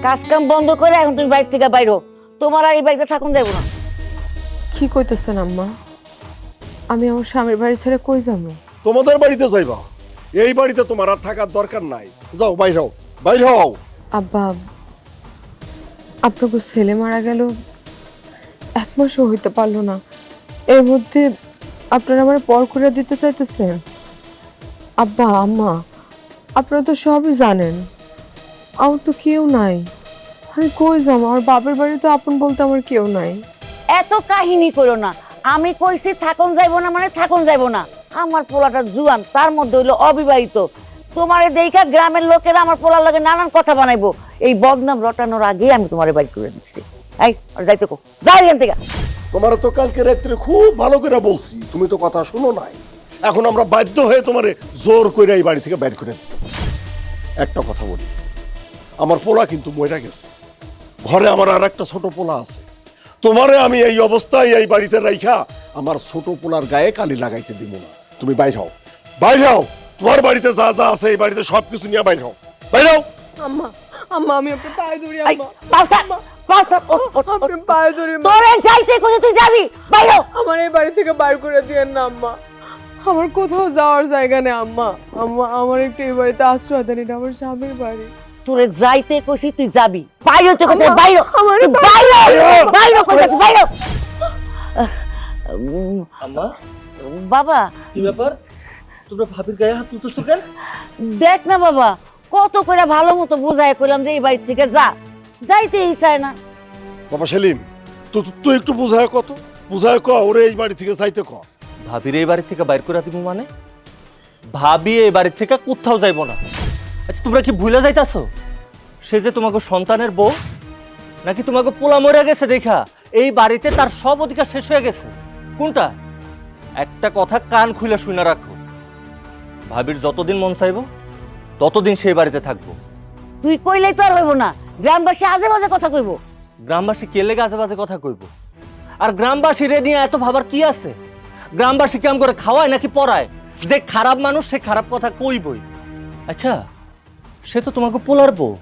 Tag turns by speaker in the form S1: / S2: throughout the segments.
S1: কাজ কাম বন্ধ করে এখন তুমি বাড়ি থেকে বাইরো, তোমার আর এই বাড়িতে থাকুন যাবো না।
S2: কি কইতেছেন আম্মা? আমি আমার স্বামীর বাড়ি ছেড়ে কই যাবো?
S3: তোমাদের বাড়িতে যাইবা, এই বাড়িতে তোমার আর থাকার দরকার নাই। যাও বাইর হও, বাইর হও।
S2: আব্বা, আপনাকে ছেলে মারা গেল, 1 মাসও হইতে পারলো না, এর মধ্যে আপনারা আমার পর করে দিতে চাইতেছেন? আব্বা আম্মা, আপনারা তো সবই জানেন, আমার তো কেউ নাই। আমি কই যাবো? আমার বাপের বাড়িতে আপন বলতে আমার কেউ নাই।
S1: এত কাহিনী করো না, আমি কইছি থাকুন যাইবো না মানে থাকুন যাইবো না। আমার পোলাটা জুয়ান, তার মধ্যে হইলো অবিবাহিত। তোমারে দেইখা গ্রামের লোকেরা আমার পোলার লগে নানান কথা বানাইবো, এই বদনাম রটানোর আগে আমি তোমারে বাড়ি করে দিচ্ছি। এই আর যাইতে কো, যাও এখান থেকে।
S3: তোমার তো কালকে রাত্রে খুব ভালো করে বলছি, তুমি তো কথা শুনো নাই। এখন আমরা বাধ্য হয়ে তোমারে জোর করে এই বাড়ি থেকে বাইর করে দিতেছি। একটা কথা বলি, আমার পোলা কিন্তু মইরা গেছে, ঘরে আমার আর একটা ছোট পোলা আছে। তোমারে আমি এই অবস্থায় এই বাড়িতে রাইখা আমার ছোট পোলার গায়ে কালি লাগাইতে দিব না। তুমি বাইর হও, বাইর হও। তোমার বাড়িতে যা যা আছে এই বাড়িতে সবকিছু নিয়ে বাইর হও, বাইর হও।
S2: আম্মা আম্মা, আমি আপনার পায়ে ধরি
S1: এই,
S2: আম্মা।
S1: পাউসা, পাউসা, ওঠ, ওঠ, ওঠ।
S2: আপনার পায়ে ধরি মা।
S1: তোরে যাইতে কইছে তুই যাবি, বাইরো।
S2: আমার এই বাড়ি থেকে বাইর করে দিয়েন না আম্মা। আমার কোথাও যাওয়ার জায়গা নেই আম্মা। আম্মা, আমার একটু এই বাড়িতে আশ্রয় দেন, এটা আমার স্বামীর বাড়ি।
S1: তোরে যাইতে কইছি তুই যাবি, বাইরো তো কইছে,
S2: আম্মা,
S1: বাইরো,
S2: আমারে
S1: তুই বাইরো, বাইরো কইছে, বাইরো।
S4: আম্মা,
S1: বাবা,
S4: কি ব্যাপার? তোমরা ভাবির গায়ে হাত তুলতেছো কেন?
S1: দেখ না বাবা, কত করে ভালো মতো বুঝায় কইলাম যে এই বাড়ি থেকে যা, যাইতেই চায় না।
S3: বাবা সেলিম, তুই একটু বুঝায় কত, বুঝায় ক ওরে এই বাড়ি থেকে যাইতে ক।
S4: ভাবির এই বাড়ি থেকে বাইর করে দিব মানে? ভাবি এই বাড়ি থেকে কোথাও যাইব না। আচ্ছা, তোমরা কি ভুলে যাইতাছো সে যে তোমাকে সন্তানের বউ? নাকি তোমাকে পোলা মরে গেছে দেখা এই বাড়িতে তার সব অধিকার শেষ হয়ে গেছে? কোনটা? একটা কথা কান খুলে শুনে রাখো, ভাবির যতদিন মন চাইবো ততদিন সেই বাড়িতে থাকবো।
S1: তুই কইলেই তো আর হইব না, গ্রামবাসী আজে বাজে কথা কইব।
S4: গ্রামবাসী কে লেগে আজে বাজে কথা কইব? আর গ্রামবাসী রে নিয়ে এত ভাবার কি আছে? গ্রামবাসী কেমন করে খাওয়ায় নাকি পড়ায়? যে খারাপ মানুষ সে খারাপ কথা কইবই। আচ্ছা, সে তো তোমাকে পোলার বউ,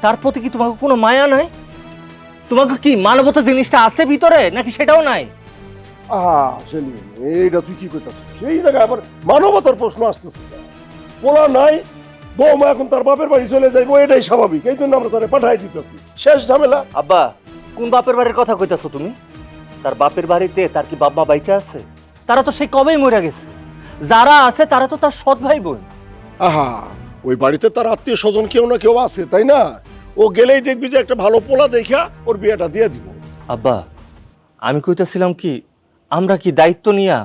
S4: তার প্রতি কি তোমাকে কোনো মায়া নাই? তোমাকে কি মানবতা জিনিসটা আছে ভিতরে নাকি সেটাও নাই?
S3: সেলিম, এইটা তুই কি করতেছিস? সেই জায়গায় আবার মানবতার প্রশ্ন আসতেছে। পোলা নাই, বৌমা এখন তার বাপের বাড়ি চলে যাইবো, এটাই স্বাভাবিক, এই জন্য আমরা তারে পাঠাই দিতেছি। শেষ ঝামেলা।
S4: আব্বা, কোন বাপের বাড়ির কথা কইতাছো তুমি? তার বাপের বাড়িতে তার কি বাপ মা বাইচা আছে? তারা তো সেই কবেই মরে গেছে। যারা আছে তারা তো তার সৎ ভাই বোন।
S3: আহা, ওই বাড়িতে তার আত্মীয় স্বজন কেউ না কেউ আছে, তাই না? ও গেলেই দেখবি যে একটা ভালো পোলা দেখা ওর বিয়েটা দিয়ে দিব।
S4: আব্বা, আমি কইতেছিলাম কি, আমরা কি দায়িত্ব নিয়া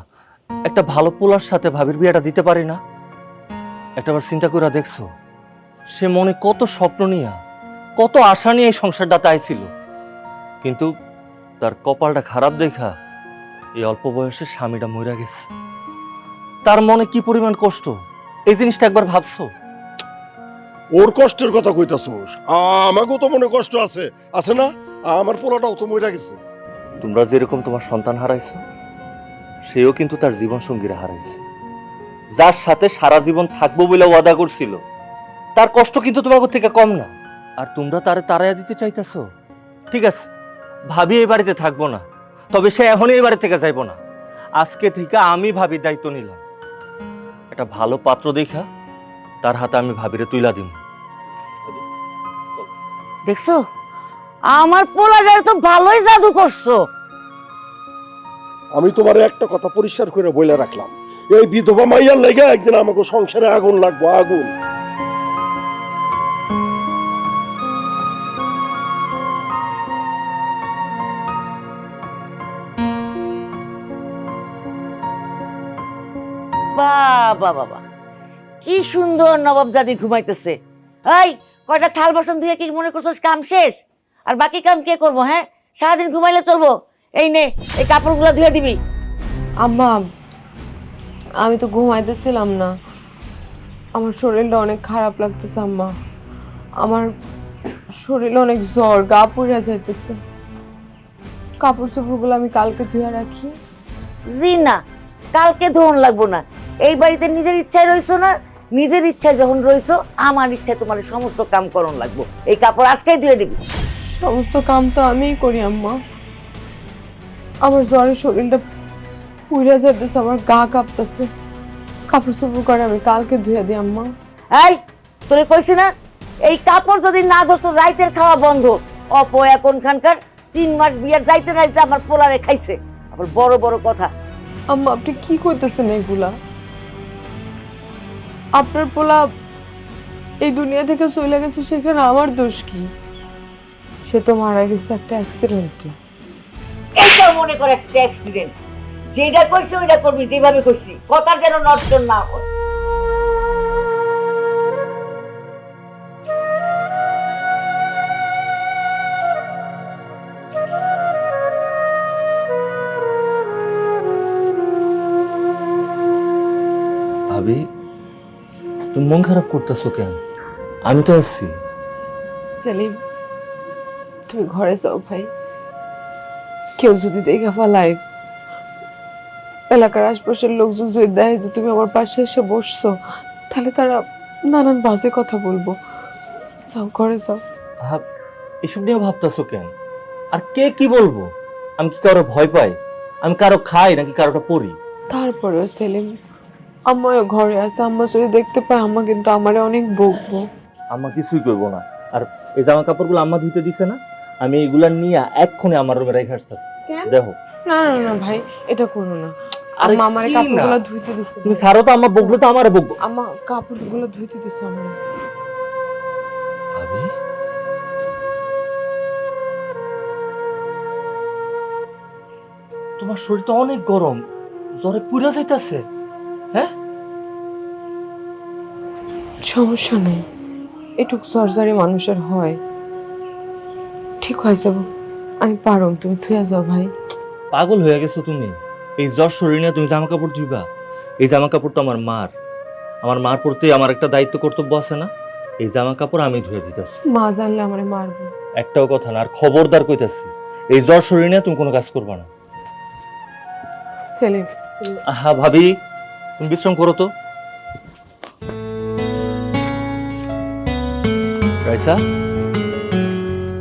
S4: একটা ভালো পোলার সাথে ভাবির বিয়েটা দিতে পারি না? একটাবার চিন্তা করে দেখছো, সে মনে কত স্বপ্ন নিয়া কত আশা নিয়ে এই সংসারটাতে আইছিল, কিন্তু তার কপালটা খারাপ দেখা এই অল্প বয়সে স্বামীটা মরে গেছে। তার মনে কি পরিমাণ কষ্ট, এই জিনিসটা একবার ভাবছো?
S3: ওর কষ্টের কথা কইতাছোস, আমাকেও তো মনে কষ্ট আছে, আছে না? আমার পোলাটাও তো মইরা গেছে।
S4: তোমরা যেরকম তোমার সন্তান হারাইছো, সেও কিন্তু তার জীবন সঙ্গীরা হারাইছে, যার সাথে সারা জীবন থাকবো বলে ওয়াদা করছিল। তার কষ্ট কিন্তু তোমাকে থেকে কম না। আর তোমরা তারে তাড়াইয়া দিতে চাইতেছো। ঠিক আছে, ভাবি এই বাড়িতে থাকবো না, তবে সে এখনই এই বাড়ি থেকে যাইবো না। আজকে থেকে আমি ভাবির দায়িত্ব নিলাম। একটা ভালো পাত্র দেখা তার হাতে আমি ভাবিরে তুইলা দিব।
S1: দেখছো, আমার পোলাটার তো ভালোই জাদু করছো।
S3: আমি তোমার একটা কথা পরিষ্কার করে বলে রাখলাম, এই বিধবা মাইয়ার লেগে একদিন আমাকে সংসারে আগুন লাগবো, আগুন।
S1: বাবা বাবা, কি সুন্দর নবাবজাদি ঘুমাইতেছে। এই কয়টা থাল বাসন ধুয়ে কি মনে করছস কাম শেষ? আর বাকি কাম কে করবো? হ্যাঁ, সারাদিন ঘুমাইলে চলবো? এই নে, এই কাপড়গুলো ধুয়ে দিবি।
S2: আম্মা, আমি তো ঘুমাইতেছিলাম না, আমার শরীরটা অনেক খারাপ লাগতেছে আম্মা। আমার শরীরে অনেক জ্বর, গা পুড়ে যাইতেছে। কাপড় চোপড়গুলো আমি কালকে ধুয়ে রাখি।
S1: জি না, কালকে ধোন লাগবো না। এই বাড়িতে নিজের ইচ্ছায় রইছো না, নিজের ইচ্ছায় যখন রইছো আমার ইচ্ছায় তোমার সমস্ত কাম করণ লাগবো। এই কাপড় আজকেই ধুয়ে দিবি।
S2: সমস্ত কাম তো আমিই করি আম্মা। আমার জ্বরে শরীরটা পুড়ে যেতেছে, আমার গা কাঁপতেছে। কাপড় চোপড় করে আমি কালকে ধুয়ে দিই আম্মা।
S1: এই তোরে কইছি না, এই কাপড় যদি না ধরত রাইতের খাওয়া বন্ধ। অপয়া কোনখানকার 3 মাস বিয়ার যাইতে যাইতে আমার পোলারে খাইছে। আবার বড় বড় কথা।
S2: আম্মা আপনি কি করতেছেন এগুলা? আপনার পোলা এই দুনিয়া থেকে চলে গেছে, সেখানে আমার দোষ কি? সে তো মারা গেছে একটা অ্যাক্সিডেন্টে।
S1: এইটা মনে করে একটা অ্যাক্সিডেন্ট। যেটা কইছি ওইটা করবি, যেভাবে কইছি। কথার যেন নড়চড় না হয়।
S4: ভাবি, তুমি মন খারাপ করতেছো কেন? আমি তো আছি।
S2: সেলিম, তুমি ঘরে যাও ভাই। কেউ যদি দেখে ফেলায়, এলাকার আশপাশের লোকজন যদি দেখে যে তুমি আমার পাশে এসে বসছো, তাহলে তারা নানান বাজে কথা বলবো। যাও, ঘরে যাও।
S4: এসব নিয়ে ভাবতেছো কেন? আর কে কি বলবো? আমি কি কারো ভয় পাই? আমি কারো খাই নাকি কারোটা পড়ি?
S2: তারপরেও সেলিম, আম্মাও ঘরে আছে। আম্মা যদি দেখতে পায়, আম্মা কিন্তু আমারে অনেক বকবো।
S4: আম্মা কিছুই করবো না। আর এই জামা কাপড়গুলো আম্মা ধুইতে দিছে না, আমি এইগুলা নিয়ে এক্ষুনি আমার রুমে রেখে আসতেছি। দেখো।
S2: না না না ভাই, এটা করো না।
S4: আরে
S2: আম্মা আমারে
S4: কি
S2: কাপড়গুলো
S4: না?
S2: ধুইতে দিছে।
S4: তুমি ছাড়ো তো, আম্মা বকলে তো আমারে বকবো।
S2: আম্মা কাপড়গুলো ধুইতে দিছে আমারে।
S4: ভাবি, তোমার শরীর তো অনেক গরম, জ্বরে পুড়ে যাইতাছে। হ্যাঁ,
S2: সমস্যা নেই, এটুক সরজারি মানুষের হয়, ঠিক হয়ে যাব। আমি পারম, তুমি থুয়া যাও ভাই।
S4: পাগল হয়ে গেছো তুমি? এই জ্বর শরীর নিয়ে তুমি জামা কাপড় ধুইবা? এই জামা কাপড় তো আমার মার। আমার মার প্রতি আমার একটা দায়িত্ব কর্তব্য আছে না? এই জামা কাপড় আমি ধুয়ে দিতেছি।
S2: মা জানলে আমারে মারবে।
S4: একটাও কথা না, আর খবরদার কইতাছি, এই জ্বর শরীর নিয়ে তুমি কোনো কাজ করবা না।
S2: সেলিম,
S4: আহা ভাবি, তুমি বিশ্রাম করো তো। রাইসা,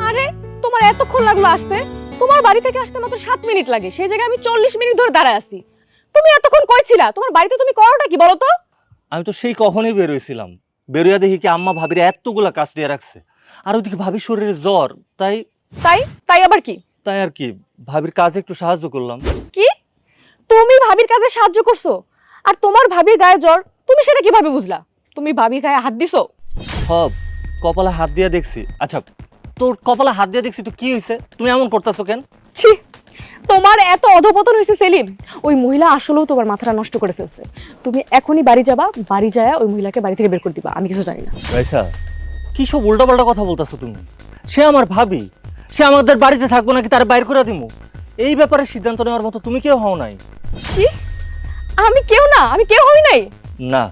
S5: আরে তোমার এতক্ষণ লাগলো আসতে? তোমার বাড়ি থেকে আসতে মাত্র 7 মিনিট লাগে, সেই জায়গায় আমি 40 মিনিট ধরে দাঁড়ায় আছি। তুমি এতক্ষণ কই ছিলা? তোমার বাড়িতে তুমি করোটা কি বলো তো?
S4: আমি তো সেই কখনই বের হয়েছিলাম। বেরোয়া দেখি কি আম্মা ভাবির এতগুলা কাজ দিয়ে রাখছে, আর ওইদিকে ভাবির শরীরে জ্বর। তাই
S5: তাই তাই আবার কি?
S4: তাই আর কি, ভাবির কাজে একটু সাহায্য করলাম।
S5: কি তুমি ভাবির কাজে সাহায্য করছো? আর তোমার ভাবির গায়ে জ্বর, তুমি সেটা কিভাবে বুঝলা? তুমি ভাবির গায়ে হাত দিছো?
S4: সব কপালে হাত দিয়ে দেখছি। আচ্ছা, তোর কপালে হাত দিয়ে দেখছি তো কি হয়েছে? তুমি এমন করতেছো কেন?
S5: ছি, তোমার এত অধপতন হয়েছে সেলিম। ওই মহিলা আসলেও তোমার মাথাটা নষ্ট করে ফেলছে। তুমি এখনই বাড়ি যাবা, বাড়ি যায় ওই মহিলাকে বাড়ি থেকে বের করে দিবা। আমি কিছু জানি না।
S4: রাইসা, কি সব উল্টাপাল্টা কথা বলতেছো তুমি? সে আমার ভাবি, সে আমাদের বাড়িতে থাকবো নাকি তার বাইর করে দিমু, এই ব্যাপারে সিদ্ধান্ত নেওয়ার মতো তুমি কেউ হও নাই।
S5: কি? আমি কেউ না? আমি কেউ হই নাই?
S4: না,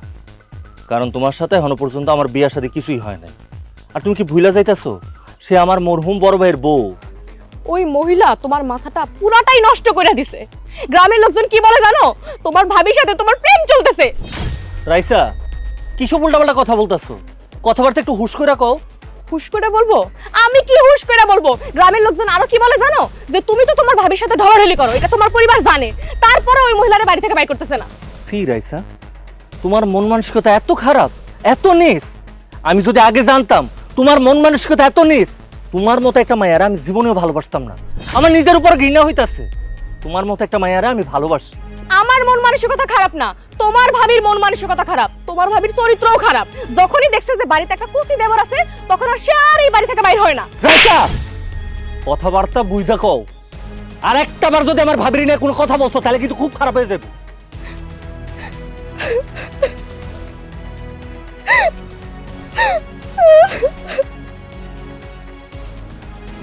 S4: কারণ তোমার সাথে এখনো পর্যন্ত আমার বিয়ার সাথে কিছুই হয় নাই। আর তুমি কি ভুলে যাইতেছো, সে আমার মরহুম বড় ভাইয়ের বউ।
S5: ওই মহিলা তোমার মাথাটা পুরাটাই নষ্ট করে দিছে। গ্রামের লোকজন কি বলে জানো? তোমার ভাবির সাথে তোমার প্রেম চলতেছে।
S4: রাইসা, কি সব উল্টাপাল্টা কথা বলতেছো? কথাবার্তা একটু হুশ করে কও।
S5: হুশ করে বলবো? আমি কি হুশ করে বলবো? গ্রামের লোকজন আরো কি বলে জানো? যে তুমি তো তোমার ভাবির সাথে ঢলাঢলি করো, এটা তোমার পরিবার জানে, তারপরে ওই মহিলারে বাড়ি থেকে বাইর করতেছে না।
S4: সি রাইসা, তোমার মন মানসিকতা এত খারাপ, এত নিচ। আমি যদি আগে জানতাম তোমার মন মানসিকতা এত নিচ, তোমার মতো একটা মায়ারা আমি জীবনেও ভালোবাসতাম না। আমার নিজের উপর ঘৃণা হইতাছে। তোমার মতো একটা মায়ারা আমি ভালোবাসি।
S5: আমার মন মানসিকতা খারাপ না, তোমার ভাবির মন মানসিকতা খারাপ। তোমার ভাবির চরিত্রও খারাপ। যখনই দেখছে যে বাড়িতে একটা কুচি দেবর আছে, তখন আর সে আর এই বাড়ি থেকে বাইর হয় না।
S4: রাইসা, কথাবার্তা বুঝা কও। আর একটাবার যদি আমার ভাবির নিয়ে কোনো কথা বলছো, তাহলে কিন্তু খুব খারাপ হয়ে যাবে।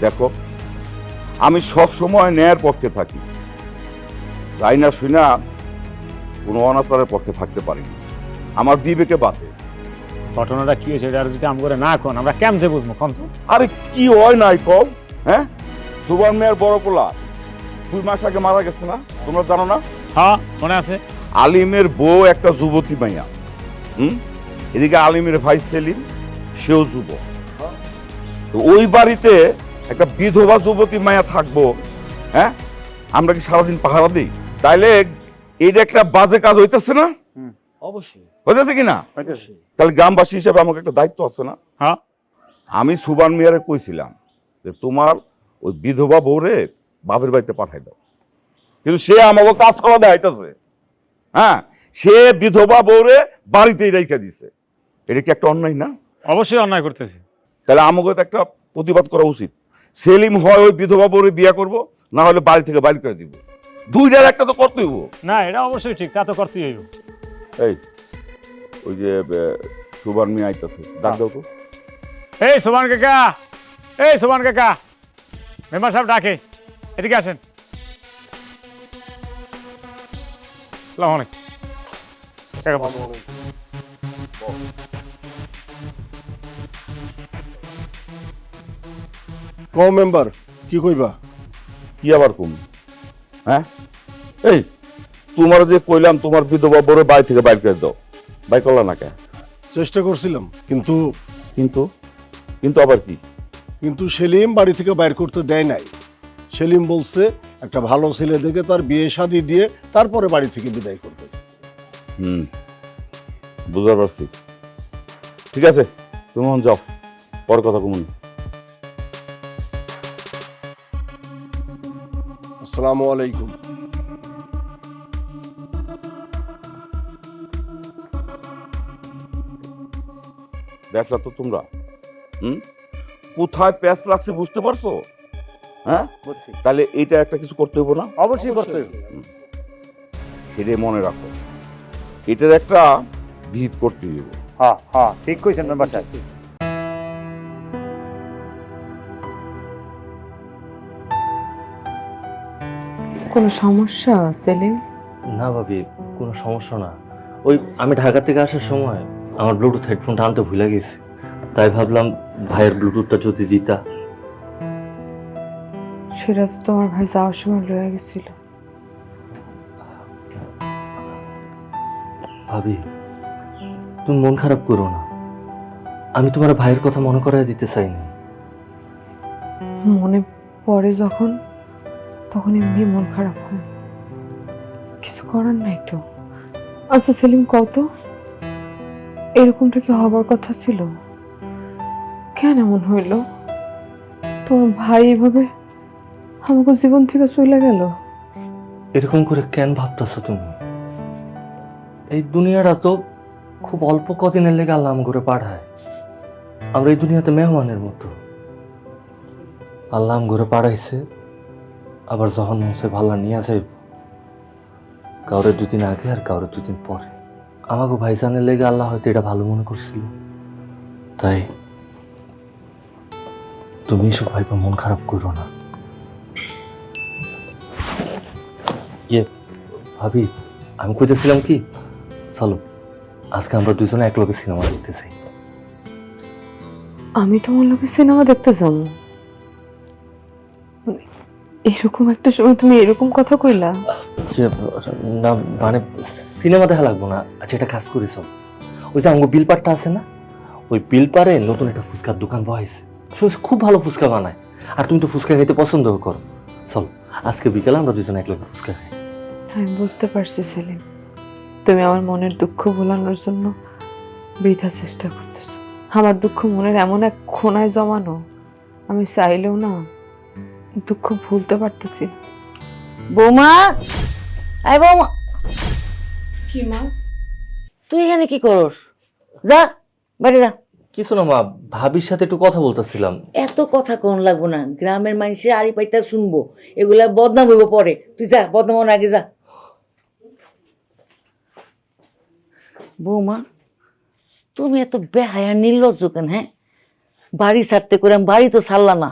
S6: দেখো, আমি সব সময় ন্যায়ের পক্ষে থাকি, তাই না শুনা কোনো অনাচারের পক্ষে থাকতে পারি না। আমার বিবেকে বাধে।
S7: ঘটনাটা কি হয়েছে এটা যদি আমি করে না কোন আমরা কেমন বুঝবো কম তো?
S6: আরে কি হয় নাই কম? হ্যাঁ, সুবান মেয়ের বড় পোলা 2 মাস আগে মারা গেছে না, তোমরা জানো না?
S7: হ্যাঁ মনে আছে।
S6: আলিমের বউ একটা যুবতী মাইয়া। এদিকে আলিমের ভাই সেলিম, সেও যুবক। তো ওই বাড়িতে একটা বিধবা যুবতী মায়া থাকবো, হ্যাঁ? আমরা কি সারাদিন পাহারা দিই? তাইলে এইটা একটা বাজে কাজ হইতেছে না?
S7: অবশ্যই
S6: হইতেছে কিনা?
S7: হইতেছে।
S6: তাহলে গ্রামবাসী হিসেবে আমাকে একটা দায়িত্ব আছে না?
S7: হ্যাঁ
S6: আমি সুবান মিয়ারে কইছিলাম যে তোমার ওই বিধবা বউরে বাপের বাড়িতে পাঠাই দাও, কিন্তু সে আমাকে কাজ করা দেখাইতেছে। হ্যাঁ, সে বিধবা বউরে বাড়িতেই রেখে দিছে। এটা কি একটা অন্যায় না?
S7: অবশ্যই অন্যায় করতেছে।
S6: তাহলে আমাকে তো একটা প্রতিবাদ করা উচিত। সেলিম হয় ওই বিধবা বউরে বিয়ে করব, না হলে বাড়ি থেকে বাইর করে দিব। দুইটার একটা তো করতেই হইব।
S7: না এটা অবশ্যই ঠিক, তা তো করতেই হইব।
S6: এই ওই যে সুবান মিয়া আইতাছে, ডাক দাও তো।
S7: এই সোমান কাকা, এই সোমান কাকা, মেম্বার সাহেব ডাকে, এদিকে আসেন। আসসালামু আলাইকুম কাকা। ভালো
S3: কও মেম্বার, কি কইবা?
S6: কি আবার কম? হ্যাঁ, এই তোমার যে কইলাম তোমার বিধবা বউরে বাড়ি থেকে বাইর করে দাও, বাইর করলা না কেন?
S3: চেষ্টা করছিলাম, কিন্তু
S6: কিন্তু কিন্তু আবার কি?
S3: কিন্তু সেলিম বাড়ি থেকে বাইর করতে দেয় নাই। সেলিম বলছে একটা ভালো ছেলে দেখে তার বিয়ে শাদী দিয়ে তারপরে বাড়ি থেকে বিদায় করবে।
S6: বুঝতে পারছি। ঠিক আছে, তুমি এখন যাও, পরে কথা কমুন।
S3: আসসালামু আলাইকুম।
S6: দেখলা তো তোমরা, কোথায় প্যাঁচ লাগছে বুঝতে পারছো? হ্যাঁ, তাহলে এইটা একটা কিছু করতে হইব না?
S7: অবশ্যই করতে হইব।
S6: সেটাই মনে রাখো, এটার একটা ভিত করতে হইব।
S7: হ্যাঁ হ্যাঁ, ঠিক কইছেন মেম্বার সাহেব।
S2: কোনো সমস্যা সেলিম?
S4: না ভাবি, কোনো সমস্যা না। ওই আমি ঢাকা থেকে আসার সময় আমার ব্লুটুথ হেডফোনটা আনতে ভুলে গেছি, তাই ভাবলাম ভাইয়ের ব্লুটুথটা যদি দিতা।
S2: সেটা তো তোমার ভাই যাওয়ার সময় লয়ে গেছিল।
S4: ভাবি, তুমি মন খারাপ করো না, আমি তোমার ভাইয়ের কথা মনে করাই দিতে চাইনি।
S2: মনে পড়ে যখন, তখন এমনি মন খারাপ হয়, কিছু করার নাই তো। আচ্ছা সেলিম, কত এরকমটা কি হবার কথা ছিল? কেন এমন হইল? তোমার ভাই এভাবে আমাকে জীবন থেকে চলে গেল।
S4: এরকম করে কেন ভাবতেছো তুমি? এই দুনিয়াটা তো খুব অল্প কদিনের লেগে আল্লাহ করে পাঠায়। আমরা এই দুনিয়াতে মেহমানের মতো। আল্লাহ ঘরে পাঠাইছে, আবার যখন মনসে ভাল্লা নিয়ে যাইব, কাউরে দুদিন আগে আর কাউরে দুদিন পরে। আমাকে ভাইজানের লেগে আল্লাহ হয়তো এটা ভালো মনে করছিল, তাই তুমি এসব ভাইবা মন খারাপ করো না। ইয়ে ভাবি, আমি কইতেছিলাম কি, চলো আজকে আমরা দুজনে এক লগে সিনেমা দেখতে চাই।
S2: আমি তোমার লোকে সিনেমা দেখতে যাব? এরকম একটা সময় তুমি এরকম কথা কইলা?
S4: যে না মানে সিনেমা দেখা লাগবো না। আচ্ছা একটা কাজ করি, চল ওই যে আমার বিল পাড়টা আছে না, ওই বিল পাড়ে নতুন একটা ফুচকার দোকান বহাইছে, শুনছি খুব ভালো ফুচকা বানায়, আর তুমি তো ফুচকা খাইতে পছন্দ করো। চল আজকে বিকেলে আমরা দুজনে এক লগে ফুচকা খাই।
S2: আমি বুঝতে পারছি সেলিম, তুমি আমার মনের দুঃখ ভোলানোর জন্য বৃথা চেষ্টা করতেছো। আমার দুঃখ মনের এমন এক কোণায় জমানো, আমি চাইলেও না দুঃখ ভুলতে পারতেছি।
S1: বৌমা, এই বৌমা,
S2: কি মা?
S1: তুই এখানে কি করস? যা বাড়ি যা।
S4: কিছু না মা, ভাবির সাথে একটু কথা বলতেছিলাম।
S1: এত কথা কোন লাগবো না, গ্রামের মানুষে আড়ি পাইতা শুনবো, এগুলা বদনাম হইব পরে। তুই যা, বদনাম হওয়ার আগে যা। বৌমা, তুমি এত বেহায়া নির্লজ্জ কেন? হ্যাঁ, বাড়ি ছাড়তে করে বাড়ি তো ছাড়লা না,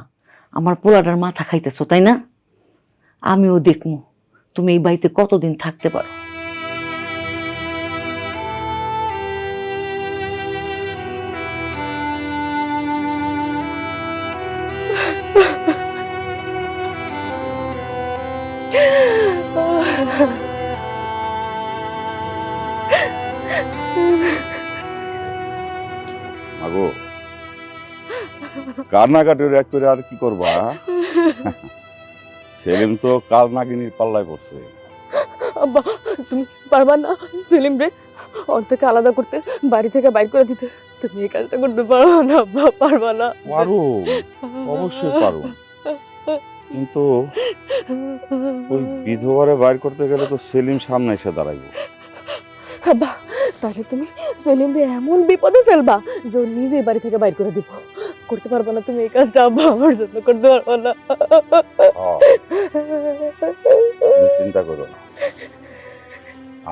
S1: আমার পোলাটার মাথা খাইতেছো তাই না? আমিও দেখবো তুমি এই বাড়িতে কতদিন থাকতে পারো।
S6: কান্নাকাটি এক করে আর কি করবা? সেলিম তো কাল নাগিনীর পাল্লায় পড়ছে।
S5: আব্বা তুমি পারবা না সেলিম রে ওর থেকে আলাদা করতে, বাড়ি থেকে বাইর করে দিতে? তুমি এই কাজটা করতে পারো না আব্বা, পারবা না?
S6: পারো, অবশ্যই পারো, কিন্তু ওই বিধবারে বাইর করতে গেলে তো সেলিম সামনে এসে দাঁড়াইবো।
S5: আব্বা তাহলে তুমি সেলিম রে এমন বিপদে ফেলবা যে ও নিজেই বাড়ি থেকে বাইর করে দিব। করতে পারবা না তুমি এই কাজটা আব্বা, আমার জন্য করতে পারবা না?
S6: তুমি চিন্তা করো না,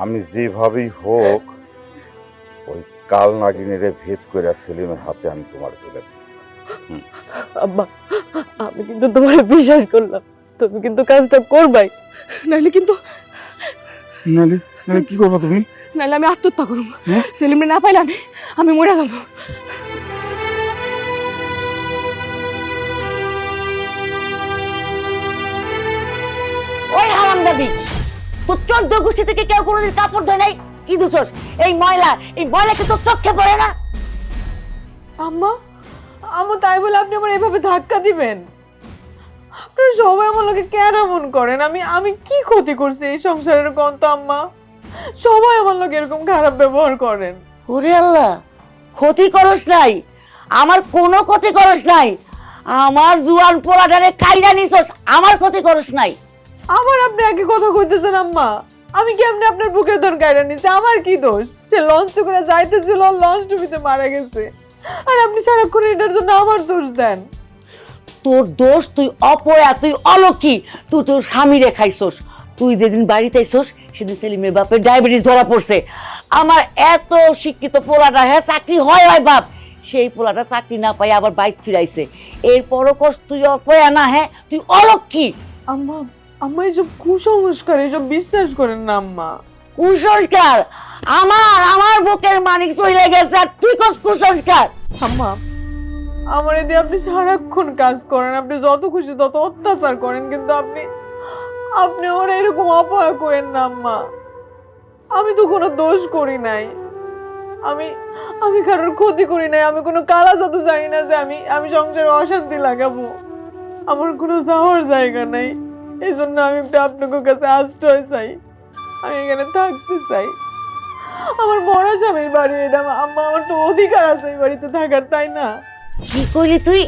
S6: আমি যেভাবেই হোক ওই কাল নাগিনীরে ভেদ করে সেলিমের হাতে আমি তোমার তুলে দেব।
S5: আব্বা আমি কিন্তু তোমার বিশ্বাস করলাম, তুমি কিন্তু কাজটা করবাই, নাইলে কিন্তু
S6: নালে নালে কি করবা তুমি?
S5: নাইলে আমি আত্মহত্যা করব। সেলিম রে না পাইলে আমি মরে যাব।
S1: ওই হারামজাদি, তোর 14 গোষ্ঠী থেকে কেউ কোনোদিন কাপড় ধোয় নাই? কি দুছস? এই ময়লা কি তোর চোখে পড়ে না?
S2: আম্মা, আম্মা তাই বলে আপনি আমার এভাবে ধাক্কা দিবেন? আপনারা সবাই আমার লোকে কেন এমন করেন? আমি কি ক্ষতি করছি এই সংসারের কন্ত আম্মা? সবাই আমার লোকে এরকম খারাপ ব্যবহার করেন।
S1: ওরে আল্লাহ, ক্ষতি করস নাই, আমার কোনো ক্ষতি করস নাই। আমার জুয়ান পোলাটারে কাইরা নিছস, আমার ক্ষতি করস নাই।
S2: আবার আপনি একই কথা কইতেছেন আম্মা? আমি কি আপনি আপনার বুকের ধন গাইরা নিছে? আমার কি দোষ? সে লঞ্চ করে যাইতেছিল, লঞ্চ ডুবিতে মারা গেছে, আর আপনি সারাক্ষণ এটার জন্য আমার দোষ দেন।
S1: তোর দোষ, তুই অপয়া, তুই অলক্ষী, তুই তোর স্বামীরে খাইছস। তুই যেদিন বাড়িতে আইছস সেদিন সেলিমের বাপের ডায়াবেটিস ধরা পড়ছে। আমার এত শিক্ষিত পোলাটা, হ্যাঁ চাকরি হয় বাপ, সেই পোলাটা চাকরি না পাই আবার বাইক ফিরাইছে। এরপরও কস তুই অপয়া না, হ্যাঁ তুই অলক্ষী।
S2: আম্মা, আম্মা এইসব কুসংস্কার, এইসব বিশ্বাস করেন না আম্মা।
S1: কুসংস্কার? আমার বুকের মানিক চলে গেছে আর তুই কস কুসংস্কার?
S2: আম্মা, আমার এতে আপনি সারাক্ষণ কাজ করেন, আপনি যত খুশি তত অত্যাচার করেন, কিন্তু আপনি ওরা এরকম অপয়া করেন না আম্মা। আমি তো কোনো দোষ করি নাই, আমি কারোর ক্ষতি করি নাই, আমি কোনো কালা জাদু জানি না যে আমি সংসারে অশান্তি লাগাবো। আমার কোনো যাওয়ার জায়গা নাই, এই জন্য আমি একটু আপনাদের কাছে আশ্রয় চাই, আমি এখানে থাকতে চাই। আমার মরা স্বামীর বাড়ি এটা আম্মা, আমার তো অধিকার আছে এই বাড়িতে থাকার, তাই না?
S1: কি কইলি তুই?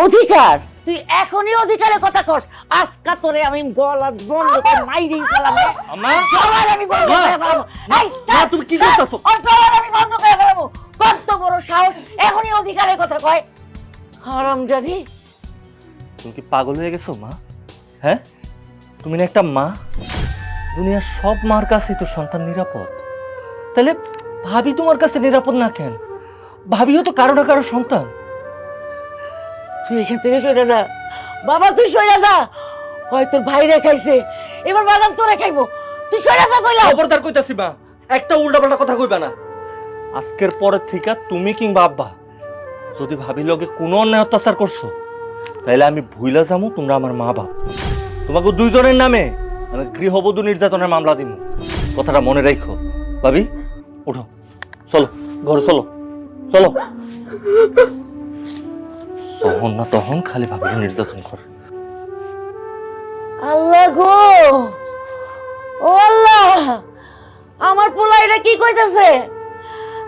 S1: অধিকার? তুই এখনই অধিকারের কথা কস? আজকা তোরে আমি গলা বন্ধ করে মাইরেই ফেলাম।
S4: আম্মা,
S1: গলার আমি বন্ধ করে ফেলাবো। এই,
S4: মা, তুমি কি করতেছো?
S1: ওর গলার আমি বন্ধ করে ফেলাবো। কত বড় সাহস, এখনই অধিকারের কথা কয়? হারামজাদি।
S4: তুমি কি পাগল হয়ে গেছো মা? হ্যাঁ, তুমি না একটা মা? দুনিয়ার সব মার কাছে তো সন্তান নিরাপদ, তাহলে ভাবি তোমার কাছে নিরাপদ না কেন? ভাবিও তো কারো না কারো সন্তান।
S1: তুই এখান থেকে সরে যা বাবা, তুই সরে যা। হয় তোর ভাই রেখাইছে, এবার বাদাম তোরে খাইবো। তুই সরে যা কইলাম।
S4: খবরদার কইতাছি মা, একটা উল্টাপাল্টা কথা কইবা না। আজকের পরের থেকে তুমি কিংবা আব্বা যদি ভাবি লগে কোনো অন্যায় অত্যাচার করছো, তাইলে আমি ভুইলা যামু তোমরা আমার মা বাপ। তোমাকে দুইজনের নামে আমি গৃহবধূ নির্যাতনের মামলা দিব। কথাটা মনে রাখো। ভাবি উঠো, চলো ঘরে, চলো চলো। তখন না তখন খালি ভাবি নির্যাতন করে।
S1: আল্লাহ গো, ও আল্লাহ, আমার পোলা এটা কি কইতাছে?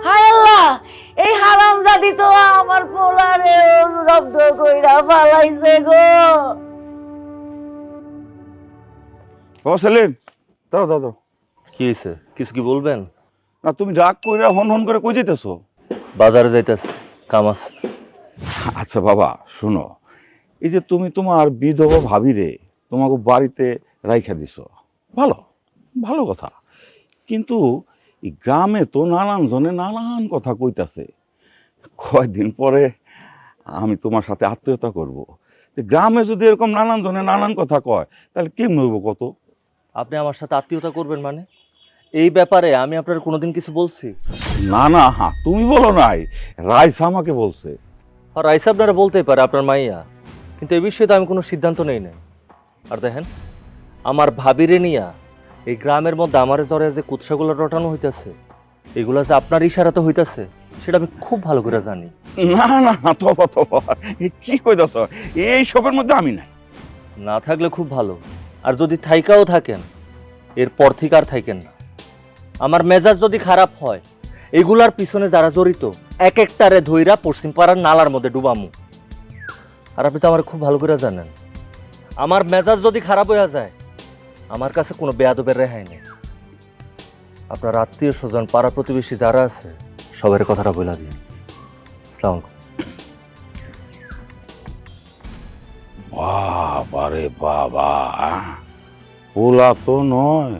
S1: হায় আল্লাহ, এই হারামজাদি তো আমার পোলারে রব্দ কইরা ফালাইছে গো।
S6: ও সেলিম, দাঁড়াও দাঁড়াও।
S4: কি হয়েছে? কিছু কি বলবেন?
S6: না, তুমি রাগ কইরা হন হন করে কই যেতেছো?
S4: বাজারে যাইতাছি, কাম আছে।
S6: আচ্ছা বাবা শোনো, এই যে তুমি তোমার বিধবা ভাবিরে তোমাকে বাড়িতে রাইখা দিছো, ভালো ভালো কথা, কিন্তু এই গ্রামে তো নানান জনে নানান কথা কইতাছে। কয়দিন পরে আমি তোমার সাথে আত্মীয়তা করব, গ্রামে যদি এরকম নানান জনে নানান কথা কয় তাহলে কেমন হইব কত?
S4: আপনি আমার সাথে আত্মীয়তা করবেন মানে? এই ব্যাপারে আমি আপনার কোনোদিন কিছু বলছি?
S6: না না, হ্যাঁ তুমি বলো নাই, রাইসা আমাকে বলছে।
S4: আর রাইসা আপনারা বলতেই পারে, আপনার মাইয়া, কিন্তু এই বিষয়ে তো আমি কোনো সিদ্ধান্ত নেই নাই। আর দেখেন, আমার ভাবিরে নিয়া এই গ্রামের মধ্যে আমার জ্বরে যে কুৎসাগুলো রটানো হইতেছে, এগুলা যে আপনার ইশারাতে হইতেছে সেটা আমি খুব ভালো করে জানি।
S6: না না, তবা তবা, কি কইতাছ? এই সবের মধ্যে আমি নাই।
S4: না থাকলে খুব ভালো, আর যদি থাইকাও থাকেন এরপর থেকে আর থাকেন না। আমার মেজাজ যদি খারাপ হয়, এগুলার পিছনে যারা জড়িত এক একটারে ধইরা পশ্চিম পাড়ার নালার মধ্যে ডুবামু। আর আপনি তো আমার খুব ভালো করে জানেন, আমার মেজাজ যদি খারাপ হয়ে যায় আমার কাছে কোনো বেয়াদবের রেহাই নেই। আপনার আত্মীয় স্বজন পাড়া প্রতিবেশী যারা আছে সবার কথাটা বলে দিন। আসসালামু আলাইকুম।
S6: বাবারে বাবা, গোলা তো নয়,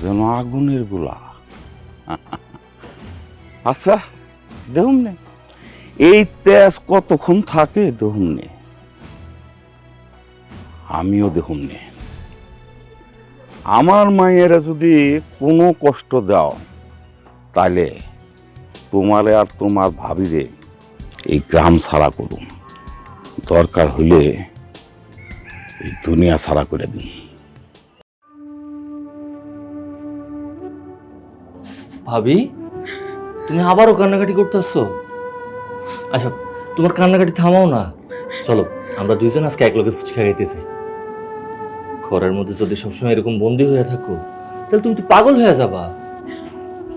S6: যেন আগুনের গোলা। আচ্ছা দেখুন নে, এই তেজ কতক্ষণ থাকে দেখুন নে, আমিও দেখুন নে। আমার মায়েরা যদি কোনো কষ্ট দাও তাহলে তোমারে আর তোমার ভাবিরে এই গ্রাম ছাড়া করুন, দরকার হইলে এই দুনিয়া ছাড়া করে দিন।
S4: ভাবি, তুমি আবারও কান্নাকাটি করতেছো? আচ্ছা, তোমার কান্নাকাটি থামাও না, চলো আমরা দুইজন আজকে এক লগে ফুচকা খাইতেছি। ঘরের মধ্যে যদি সবসময় এরকম বন্দি হয়ে থাকো তাহলে তুমি তো পাগল হয়ে যাবা।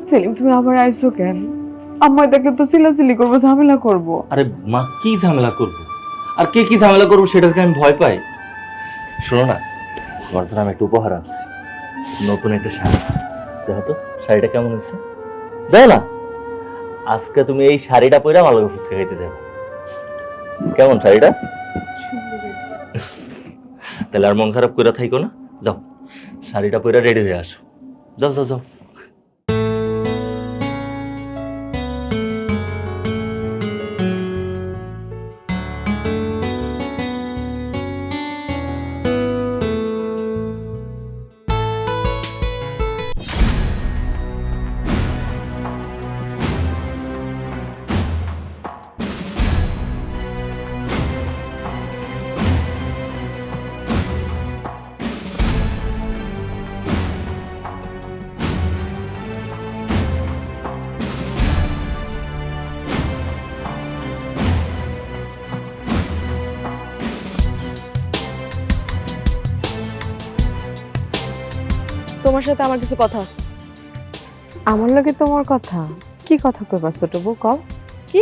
S2: সেলিম, তুমি আবার আইছো কেন? আম্মা দেখলে তো চিল্লাচিল্লি করবো, ঝামেলা করবো।
S4: আরে মা, কি ঝামেলা করবো আর কে কি ঝামেলা করবো সেটাকে আমি ভয় পাই? শোনো না, তোমার জন্য আমি একটা উপহার আনছি, নতুন একটা শাড়ি। দেখো তো শাড়িটা কেমন হয়েছে, দেখো না। আজকে তুমি এই শাড়িটা পরে আমার লগে ফুচকা খাইতে যাবে। কেমন শাড়িটা? তাহলে আর মন খারাপ করে থাইকো না, যাও শাড়িটা পরে রেডি হয়ে আসো। যাও যাও যাও।
S5: তোমার সাথে আমার কিছু কথা আছে।
S2: আমার লাগে তোমার কথা? কি কথা কইবা ছোট বউ, কও।
S5: কি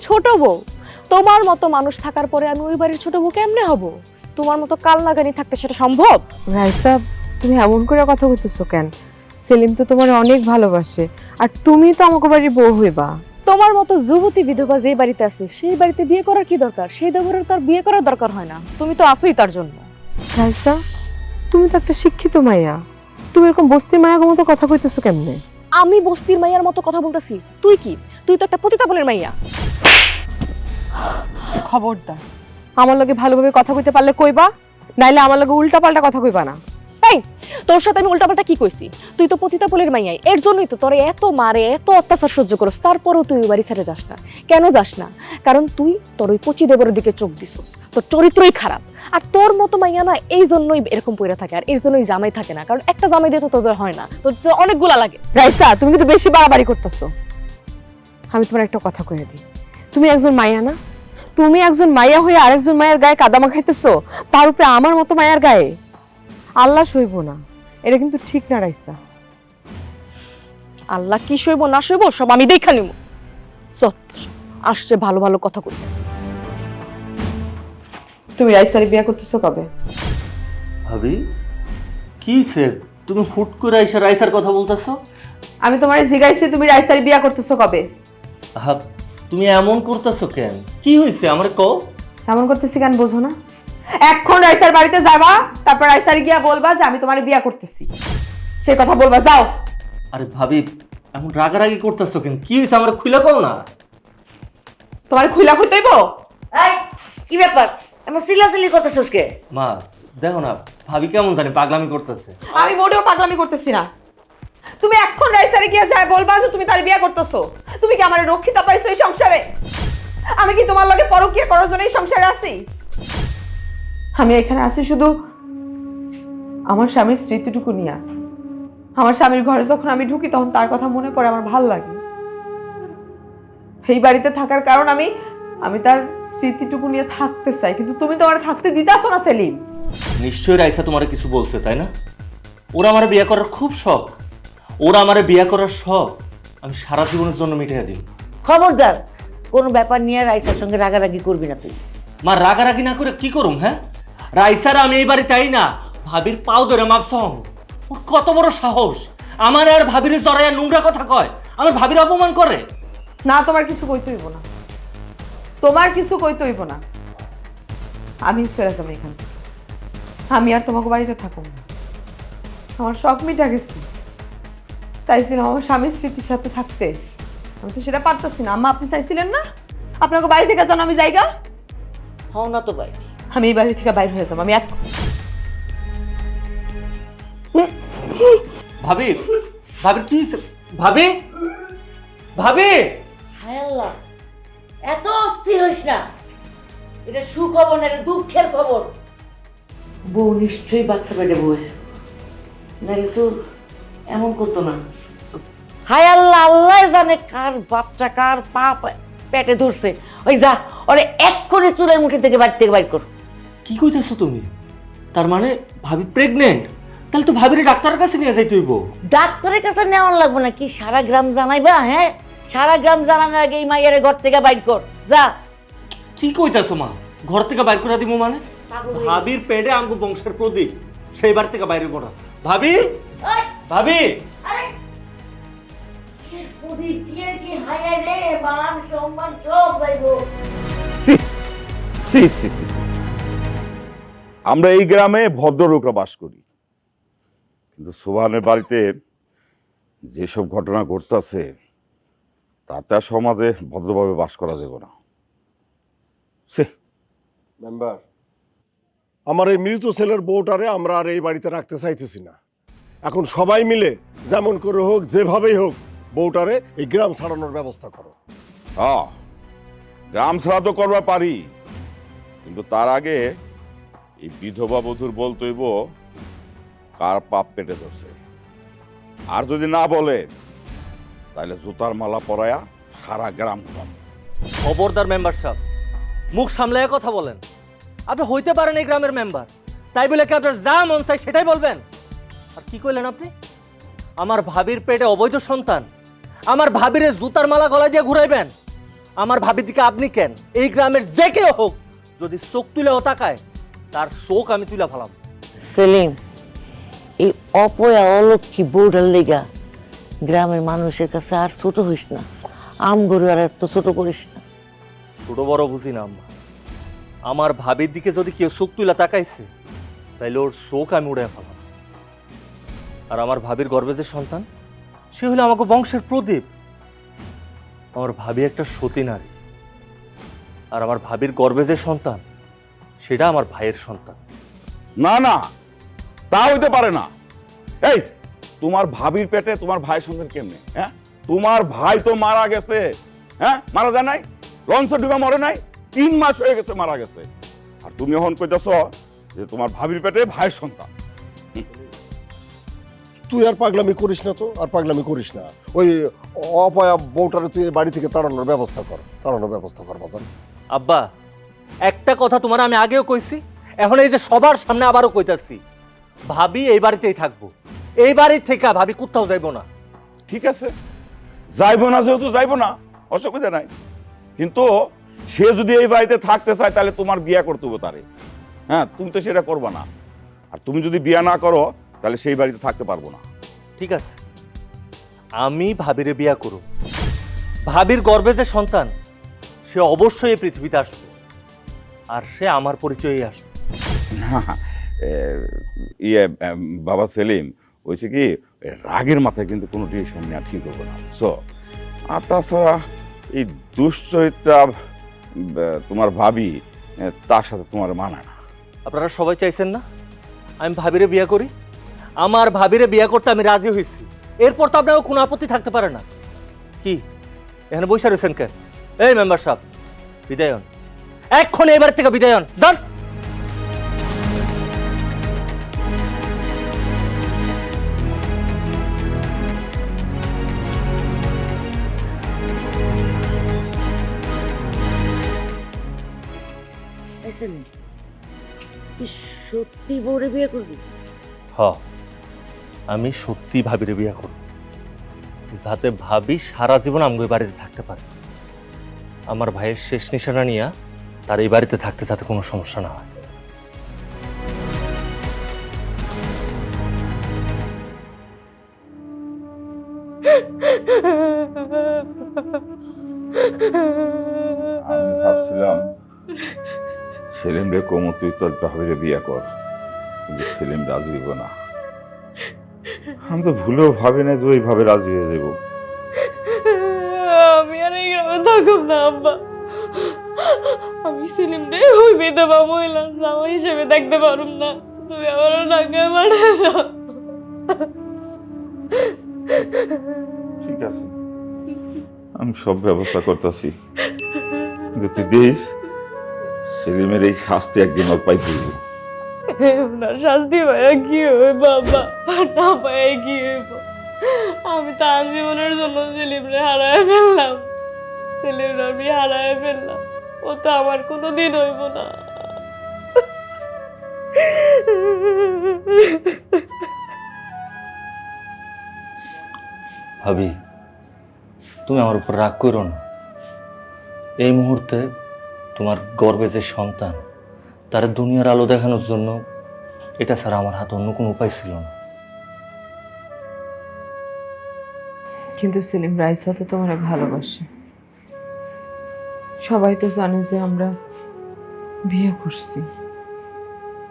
S5: ছোট বউ? তোমার মতো মানুষ থাকার পরে আমি ওই বাড়ির ছোট বউ কেমনে হব? তোমার মতো কাল নাগানি থাকতে সেটা সম্ভব?
S2: রাইসা, তুমি এমন করে কথা কইতেছো কেন? সেলিম তো তোমার অনেক ভালোবাসে, আর তুমি তো আমাকে বাড়ির বউ হইবা।
S5: তোমার মতো যুবতী বিধবা যে বাড়িতে আছে সেই বাড়িতে বিয়ে করার কি দরকার? সেই দেবরের তার বিয়ে করার দরকার হয় না, তুমি তো আসোই তার জন্য।
S2: রাইসা, তুমি তো একটা শিক্ষিত মাইয়া, তুমি এরকম বস্তির মায়ের মতো কথা কইতেছো কেমনে?
S5: আমি বস্তির মাইয়ার মতো কথা বলতেছি? তুই কি? তুই তো একটা পতিতাবলের মাইয়া।
S2: খবরদার, আমার লগে ভালোভাবে কথা কইতে পারলে কইবা, নাইলে আমার লগে উল্টা পাল্টা কথা কইবা না।
S5: এই, তোর সাথে আমি উল্টাপাল্টা কি কইছি? তুই তো পতিতাবলের মাইয়াই, এর জন্যই তো তোরে এত মারে, এত অত্যাচার সহ্য করস, তারপরেও তুই ওই বাড়ি ছেড়ে যাস না। কেন যাস না? কারণ তুই তোর ওই পচি দেবরের দিকে চোখ দিছস, তোর চরিত্রই খারাপ। আর তোর মতো মাইয়া না এই জন্যই এরকম পইরা থাকে, আর এর জন্যই জামাই থাকে না, কারণ একটা জামাই দিয়ে তো তোদের হয় না, তোদের অনেকগুলা লাগে।
S2: রাইসা, তুমি কিন্তু বেশি বাড়াবাড়ি করতেছো। আমি তোমার একটা কথা কইয়া দিই, তুমি একজন মাইয়া না? তুমি একজন মাইয়া হয়ে আরেকজন মায়ের গায়ে কাদা মাখাইতেছো, তার উপরে আমার মতো মায়ের গায়ে। আল্লাহ সইব না, এটা কিন্তু ঠিক না রাইসা।
S5: আল্লাহ কি সইব না সইব সব আমি দেখা নিব। আসছে ভালো ভালো কথা কই।
S2: তুমি রাইসারে বিয়ে করতেছো কবে?
S4: ভাবি, কি সে তুমি হুট করে আইসা রাইসার কথা বলতেছো?
S2: আমি তোমারে জিগাইছি তুমি রাইসারে বিয়ে করতেছো কবে?
S4: হ্যাঁ, তুমি এমন করতেছো কেন? কি হয়েছে আমার কও।
S2: এমন করতেছি কেন বোঝো না? এখন রাইসার বাড়িতে যাবা, তারপর রাইসারে গিয়া বলবা যে আমি তোমারে বিয়ে করতেছি, সেই কথা বলবা। যাও।
S4: আরে ভাবি, এমন রাগারাগি করতেছো কেন? কি হয়েছে আমার খুলে কও না।
S2: তোমারে খুইলা কইতেইব?
S1: এই কি ব্যাপার, এমন চিল্লাচিল্লি করতেছস কে?
S4: মা দেখো না, ভাবি কেমন জানি পাগলামি করতেছে।
S2: আমি মোটেও পাগলামি করতেছি না। তুমি এখন রাইসারে গিয়া যায় বলবা যে তুমি তার বিয়ে করতেছো। তুমি কি আমারে রক্ষিতা পাইছো এই সংসারে? আমি কি তোমার লগে পরকীয়া করার জন্য এই সংসারে আছি? আমি এখানে আছি শুধু আমার স্বামীর স্মৃতিটুকু নিয়ে। আমার স্বামীর ঘরে যখন আমি ঢুকি তখন তার কথা মনে পড়ে, আমার ভাল লাগে। এই বাড়িতে থাকার কারণ আমি আমি তার স্মৃতিটুকু নিয়ে থাকতে চাই, কিন্তু তুমি তো আমার থাকতে দিতাছো না সেলিম।
S4: নিশ্চয়ই রাইসা তোমার কিছু বলছে তাই না? ওরা আমার বিয়ে করার খুব শখ, ওরা আমার বিয়ে করার শখ আমি সারা জীবনের জন্য মিটাইয়া দিই।
S1: খবরদার, কোনো ব্যাপার নিয়ে রাইসার সঙ্গে রাগারাগি করবি না তুই।
S4: মা রাগারাগি না করে কি করুম? হ্যাঁ, রাইসার আমি এই বাড়ি তাই না, ভাবির পাও ধরে মাপসং। ওর কত বড় সাহস, আমার আর ভাবির জড়াইয়া নোংরা কথা কয়, আমার ভাবির অপমান করে।
S2: না, তোমার কিছু কইতে হইব না, তোমার কিছু কইতে হইব না। আমি চলে যাবো এখান থেকে, আমি আর তোমাকে বাড়িতে থাকবো না। আমার শখ মিটা গেছে, চাইছিলাম আমার স্বামীর স্মৃতির সাথে থাকতে, আমি তো সেটা পারতেছি না। আম্মা, আপনি চাইছিলেন না আপনাকে বাড়ি থেকে যেন আমি জায়গা?
S1: হও না তো ভাই,
S2: আমি এই বাড়ি থেকে বাইরে হয়ে যাবো। আমি এক
S4: ভাবি, ভাবির কি হইছে? ভাবি, ভাবি,
S1: হায় আল্লাহ, এত অস্থির হইস না। এটা সুখবর না, এটা দুঃখের খবর। বউ নিশ্চয়ই বাচ্চা পেটে বউ, নাহলে তো এমন করতো না। হায় আল্লাহ, আল্লাহ জানে কার বাচ্চা কার পা পেটে ধরছে। ওই যা, ওরে এক্ষুনি চুলের মুঠি থেকে বাড়ি থেকে বাইর কর।
S4: কি কইতেছো তুমি? তার মানে ভাবি প্রেগনেন্ট? তাহলে তো ভাবিরে ডাক্তারের কাছে নিয়ে যাইতে হইব।
S1: ডাক্তারের কাছে নেওয়ার লাগবে না, কি সারা গ্রাম জানাইবা? হ্যাঁ, সারা গ্রাম জানানোর আগে এই মাইয়ারে ঘর থেকে বাইর কর, যা।
S4: কি কইতাছো মা? ঘর থেকে বাইর করে দিব মানে? ভাবির পেটে আমগো বংশের প্রদীপ, সেই বাড়ি থেকে বাইরে পড়া। ভাবি,
S1: ওই,
S4: ভাবি,
S1: আরে কি প্রদীপ দিয়ে কি হায় রে, মান সম্মান সব যাইবো।
S6: সি সি সি সি সি। আমরা এই গ্রামে ভদ্রলোকরা বাস করি, কিন্তু সোহানের বাড়িতে যেসব ঘটনা ঘটতেছে তাতে আর সমাজে ভদ্রভাবে বাস করা যাবে না। সে
S3: মেম্বার, আমার এই মৃত ছেলের বউটারে আমরা আর এই বাড়িতে রাখতে চাইতেছি না। এখন সবাই মিলে যেমন করে হোক, যেভাবেই হোক, বউটারে এই গ্রাম ছাড়ানোর ব্যবস্থা করো।
S6: হ্যাঁ, গ্রাম ছাড়া তো করবা পারি, কিন্তু তার আগে এই বিধবা বধূর বলতেইব কার পাপ পেটে ধরছে। আর যদি না বলে তাহলে জুতার মালা পরায়া সারা গ্রাম ঘুরাম।
S4: খবরদার মেম্বার সাহেব, মুখ সামলায় কথা বলেন। আপনি হইতে পারেন এই গ্রামের মেম্বার, তাই বলে কি আপনার যা মন চাই সেটাই বলবেন? আর কি কইলেন আপনি? আমার ভাবির পেটে অবৈধ সন্তান, আমার ভাবিরে জুতার মালা গলায় দিয়ে ঘুরাইবেন? আমার ভাবির দিকে আপনি কেন, এই গ্রামের যে কেউ হোক যদি চোখ তুলেও তাকায়, তার চোখ আমি তুলে ফেলাম।
S1: সেলিম, এই অপয়া অলক্ষী বউটার লেগা গ্রামের মানুষের কাছে আর ছোট হইস না। আম গরু আর এত ছোট করিস না।
S4: ছোট বড় বুঝি না আম্মা, আমার ভাবির দিকে যদি কেউ চোখ তুলে তাকাইছে তাইলে ওর চোখ আমি উড়ে ফেলাম। আর আমার ভাবির গর্ভে যে সন্তান, সে হলো আমাকে বংশের প্রদীপ। আমার ভাবি একটা সতী নারী, আর আমার ভাবির গর্ভে যে সন্তান সেটা আমার ভাইয়ের সন্তান।
S6: না না, তা হইতে পারে না। এই, তোমার ভাবির পেটে তোমার ভাই সন্তান কেমনে? হ্যাঁ, তোমার ভাই তো মারা গেছে। হ্যাঁ, মারা যায় নাই, লঞ্চ ডুবে মরে নাই, 3 মাস হয়ে গেছে মারা গেছে। আর তুমি এখন কইতেছ যে তোমার ভাবির পেটে ভাইয়ের সন্তান।
S3: তুই আর পাগলামি করিস না তো, আর পাগলামি করিস না। ওই অপয়া বউটারে তুই এই বাড়ি থেকে তাড়ানোর ব্যবস্থা কর, তাড়ানোর ব্যবস্থা কর বাজান।
S4: আব্বা, একটা কথা তোমার আমি আগেও কইছি, এখন এই যে সবার সামনে আবারও কইতাছি, ভাবি এই বাড়িতেই থাকবো, এই বাড়ি থেকে ভাবি কোথাও যাইবো না।
S6: ঠিক আছে, যাইবো না, যেহেতু যাইবো না, অসুবিধা নাই। কিন্তু সে যদি এই বাড়িতে থাকতে চায় তাহলে তোমার বিয়ে করতে হবে তারে। হ্যাঁ, তুমি তো সেটা করবা না। আর তুমি যদি বিয়ে না করো তাহলে সেই বাড়িতে থাকতে পারবো না।
S4: ঠিক আছে, আমি ভাবিরে বিয়া করব। ভাবির গর্ভে যে সন্তান, সে অবশ্যই এই পৃথিবীতে আসবে, আর সে আমার পরিচয়েই আসবে।
S6: না, বাবা সেলিম, হয়েছে কি, রাগের মাথায় কিন্তু কোনো ডিসিশন নেওয়া ঠিক হবে না। সো আর তাছাড়া এই দুশ্চরিত্রা তোমার ভাবি, তার সাথে তোমার মানায় না।
S4: আপনারা সবাই চাইছেন না আমি ভাবিরে বিয়া করি? আমার ভাবিরে বিয়া করতে আমি রাজি হয়েছি, এরপর তো আপনার কোনো আপত্তি থাকতে পারে না। কি এখানে বসে রয়েছেন কেন? এই মেম্বার সাহেব, বিদায় হন, এক্ষণ এবার থেকে বিদায় হন, যান।
S1: সেলিম, তুই সত্যি বউরে বিয়ে করবি?
S4: হ, আমি সত্যি ভাবিরে বিয়া করব, যাতে ভাবি সারা জীবন আমগো বাড়িতে থাকতে পারে। আমার ভাইয়ের শেষ নিশানা নিয়ে তার এই বাড়িতে থাকতে যাতে কোনো সমস্যা না হয়।
S6: আমি ভাবছিলাম সেলিম রে কোমর তুই তোর ভাবিরে বিয়ে কর, কিন্তু সেলিম রাজি হইব না। আমি তো ভুলেও ভাবি না যে ওইভাবে রাজি হয়ে যাব।
S5: আমি আর এই গ্রামে থাকুম না আব্বা। আমি সেলিম রে ওই বিধবা মহিলার জামাই হিসেবে দেখতে পারুম না। তুমি আমার ঢাকায় পাঠিয়ে দাও।
S6: ঠিক আছে, আমি সব ব্যবস্থা করতেছি, কিন্তু তুই দেখিস সেলিমের এই শাস্তি একদিন ওর পাই দিব।
S5: ওনার শাস্তি পাইয়া কি হবে বাবা, না পাইয়া কি হইব? আমি তো আজীবনের জন্য সেলিমরে হারায় ফেললাম, সেলিমরে আমি হারায় ফেললাম। ও তো আমার কোনো দিন হইব না।
S4: ভাবি, তুমি আমার উপর রাগ করো না। এই মুহূর্তে তোমার গর্বে যে সন্তান, তার দুনিয়ার আলো দেখানোর জন্য এটা ছাড়া আমার হাতে অন্য কোনো উপায় ছিল না।
S2: কিন্তু সেলিম, রাইসা তো তোমার ভালোবাসে। সবাই তো জানে যে আমরা বিয়ে করছি।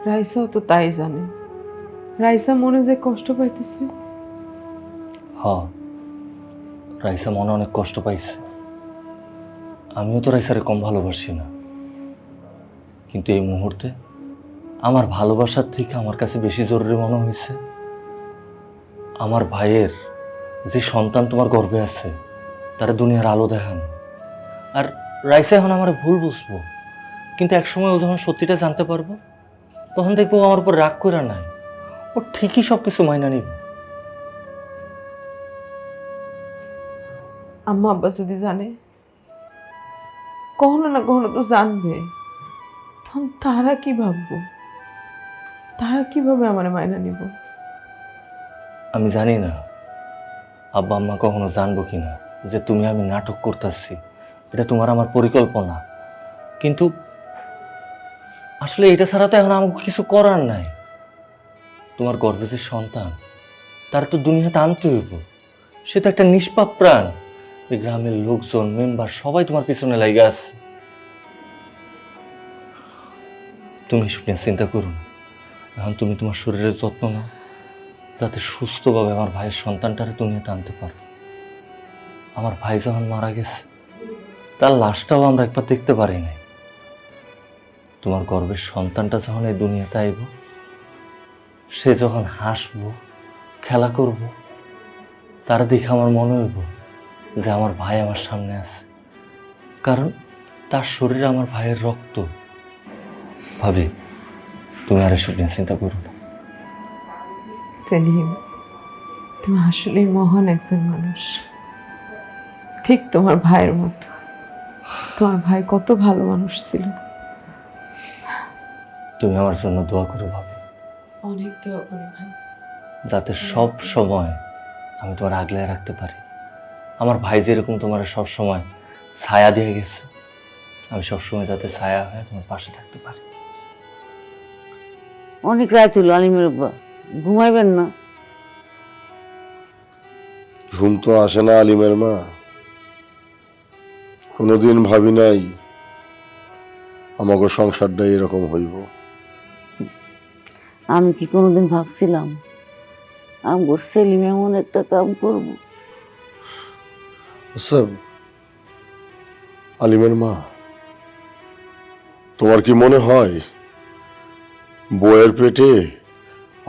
S2: রাইসাও তো তাই জানে। রাইসা মনে যে কষ্ট পাইতেছে।
S4: হ, রাইসা মনে অনেক কষ্ট পাইছে। আমিও তো রাইসারে কম ভালোবাসি না, কিন্তু এই মুহূর্তে আমার ভালোবাসার থেকে আমার কাছে বেশি জরুরি মনে হয়েছে আমার ভাইয়ের যে সন্তান তোমার গর্ভে আছে তারা দুনিয়ার আলো দেখান। আর রাইসা এখন আমার ভুল বুঝবো, কিন্তু একসময় ও যখন সত্যিটা জানতে পারবো তখন দেখবো ও আমার উপর রাগ করে নাই, ও ঠিকই সব কিছু মাইনা নিব।
S2: আম্মা আব্বা যদি জানে, কখনো না কখনো তো জানবে, তখন তারা কি ভাববো? তারা কিভাবে আমার মায়না নিব?
S4: আমি জানি না আব্বা আম্মা কখনো জানবো কিনা যে তুমি আমি নাটক করতেছি, এটা তোমার আমার পরিকল্পনা। কিন্তু আসলে এটা ছাড়া তো এখন আমাকে কিছু করার নাই। তোমার গর্ভে যে সন্তান, তার তো দুনিয়াতে আনতে হইব। সে তো একটা নিষ্পাপ প্রাণ। এই গ্রামের লোকজন, মেম্বার সবাই তোমার পিছনে লাগা আছে। তুমি এসব নিয়ে চিন্তা করো না। এখন তুমি তোমার শরীরের যত্ন নাও, যাতে সুস্থভাবে আমার ভাইয়ের সন্তানটারে দুনিয়াতে আনতে পারো। আমার ভাই যখন মারা গেছে, তার লাশটাও আমরা একবার দেখতে পারি নাই। তোমার গর্ভের সন্তানটা যখন এই দুনিয়াতে আইব, সে যখন হাসবো, খেলা করব, তার দেখে আমার মনে হইব যে আমার ভাই আমার সামনে আছে, কারণ তার শরীরে আমার ভাইয়ের রক্ত। ভাবি, তুমি আর এসব নিয়ে চিন্তা করো না।
S2: সেলিম, তুমি আসলে মহান একজন মানুষ, ঠিক তোমার ভাইয়ের মতো। তোমার ভাই কত ভালো মানুষ ছিল।
S4: তুমি আমার জন্য দোয়া করো ভাবি,
S2: অনেক দোয়া করি ভাই,
S4: যাতে সব সময় আমি তোমার আগলে রাখতে পারি। আমার ভাই যেরকম তোমার সব সময় ছায়া দিয়ে গেছে, আমি সবসময় যাতে ছায়া হয়ে তোমার পাশে থাকতে পারি।
S1: অনেক রাত হলো আলিমের আব্বা, ঘুমাইবেন না?
S3: ঘুম তো আসে না আলিমের মা। কোনোদিন ভাবি নাই আমাকে সংসারটা এরকম হইব।
S1: আমি কি কোনোদিন ভাবছিলাম আমার সেলিম এমন একটা কাম করবো?
S3: আচ্ছা আলিমের মা, তোমার কি মনে হয় বউয়ের পেটে